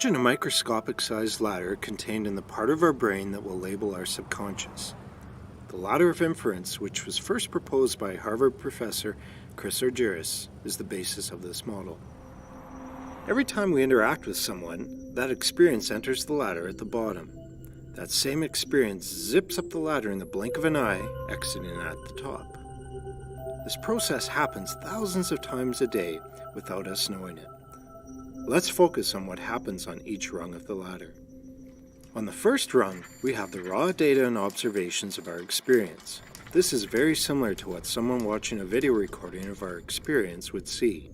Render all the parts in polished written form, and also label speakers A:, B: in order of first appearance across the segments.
A: Imagine a microscopic-sized ladder contained in the part of our brain that will label our subconscious. The ladder of inference, which was first proposed by Harvard professor Chris Argyris, is the basis of this model. Every time we interact with someone, that experience enters the ladder at the bottom. That same experience zips up the ladder in the blink of an eye, exiting at the top. This process happens thousands of times a day without us knowing it. Let's focus on what happens on each rung of the ladder. On the first rung, we have the raw data and observations of our experience. This is very similar to what someone watching a video recording of our experience would see.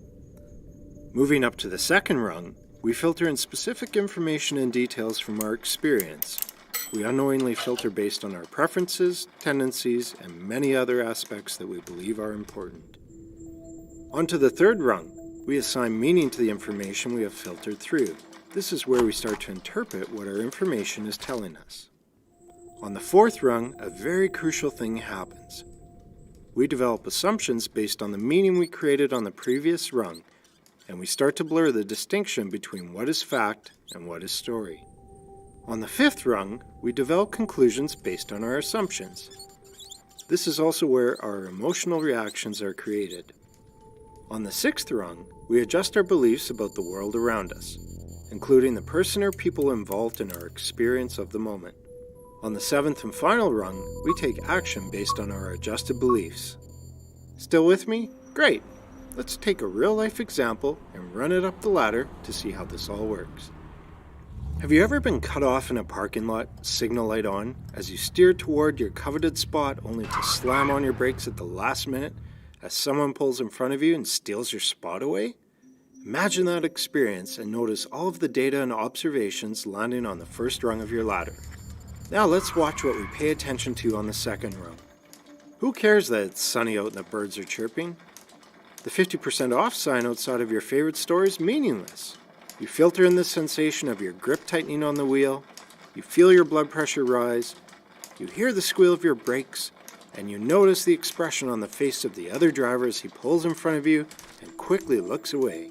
A: Moving up to the second rung, we filter in specific information and details from our experience. We unknowingly filter based on our preferences, tendencies, and many other aspects that we believe are important. On to the third rung, we assign meaning to the information we have filtered through. This is where we start to interpret what our information is telling us. On the fourth rung, a very crucial thing happens. We develop assumptions based on the meaning we created on the previous rung, and we start to blur the distinction between what is fact and what is story. On the fifth rung, we develop conclusions based on our assumptions. This is also where our emotional reactions are created. On the sixth rung, we adjust our beliefs about the world around us, including the person or people involved in our experience of the moment. On the seventh and final rung, we take action based on our adjusted beliefs. Still with me? Great! Let's take a real-life example and run it up the ladder to see how this all works. Have you ever been cut off in a parking lot, signal light on, as you steer toward your coveted spot only to slam on your brakes at the last minute as someone pulls in front of you and steals your spot away? Imagine that experience and notice all of the data and observations landing on the first rung of your ladder. Now let's watch what we pay attention to on the second rung. Who cares that it's sunny out and the birds are chirping? The 50% off sign outside of your favorite store is meaningless. You filter in the sensation of your grip tightening on the wheel, you feel your blood pressure rise, you hear the squeal of your brakes, and you notice the expression on the face of the other driver as he pulls in front of you and quickly looks away.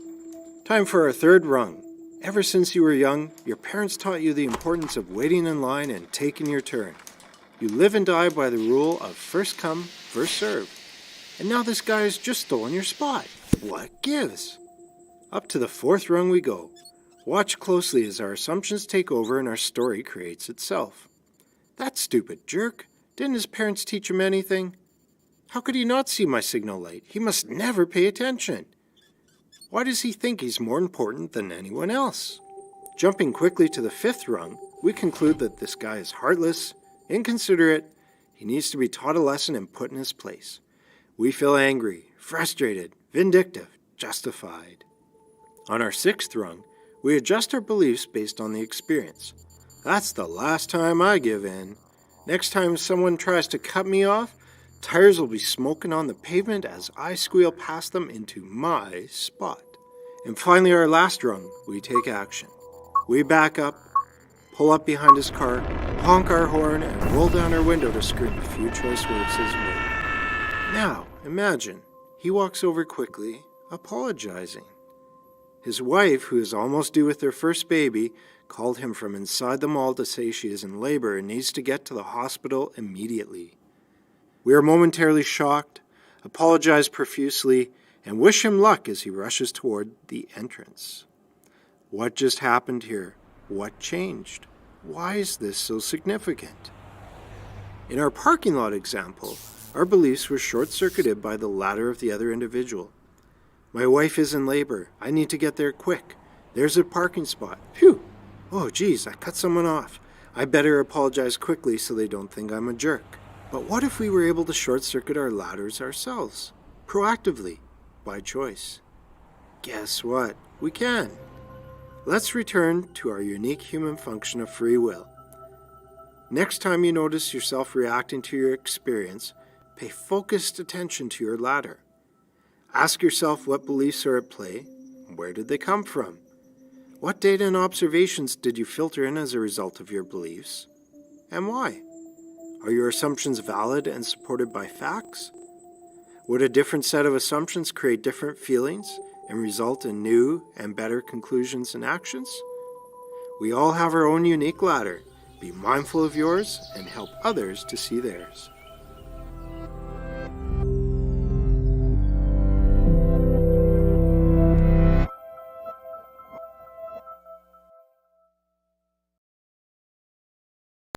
A: Time for our third rung. Ever since you were young, your parents taught you the importance of waiting in line and taking your turn. You live and die by the rule of first come, first served. And now this guy has just stolen your spot. What gives? Up to the fourth rung we go. Watch closely as our assumptions take over and our story creates itself. That stupid jerk. Didn't his parents teach him anything? How could he not see my signal light? He must never pay attention. Why does he think he's more important than anyone else? Jumping quickly to the fifth rung, we conclude that this guy is heartless, inconsiderate, he needs to be taught a lesson and put in his place. We feel angry, frustrated, vindictive, justified. On our sixth rung, we adjust our beliefs based on the experience. That's the last time I give in. Next time someone tries to cut me off, tires will be smoking on the pavement as I squeal past them into my spot. And finally, our last rung, we take action. We back up, pull up behind his car, honk our horn, and roll down our window to scream a few choice words his way. Now, imagine, he walks over quickly, apologizing. His wife, who is almost due with their first baby, called him from inside the mall to say she is in labor and needs to get to the hospital immediately. We are momentarily shocked, apologize profusely, and wish him luck as he rushes toward the entrance. What just happened here? What changed? Why is this so significant? In our parking lot example, our beliefs were short-circuited by the ladder of the other individual. My wife is in labor. I need to get there quick. There's a parking spot. Phew! Oh, geez, I cut someone off. I better apologize quickly so they don't think I'm a jerk. But what if we were able to short-circuit our ladders ourselves? Proactively, by choice. Guess what? We can. Let's return to our unique human function of free will. Next time you notice yourself reacting to your experience, pay focused attention to your ladder. Ask yourself what beliefs are at play, where did they come from? What data and observations did you filter in as a result of your beliefs, and why? Are your assumptions valid and supported by facts? Would a different set of assumptions create different feelings and result in new and better conclusions and actions? We all have our own unique ladder. Be mindful of yours and help others to see theirs.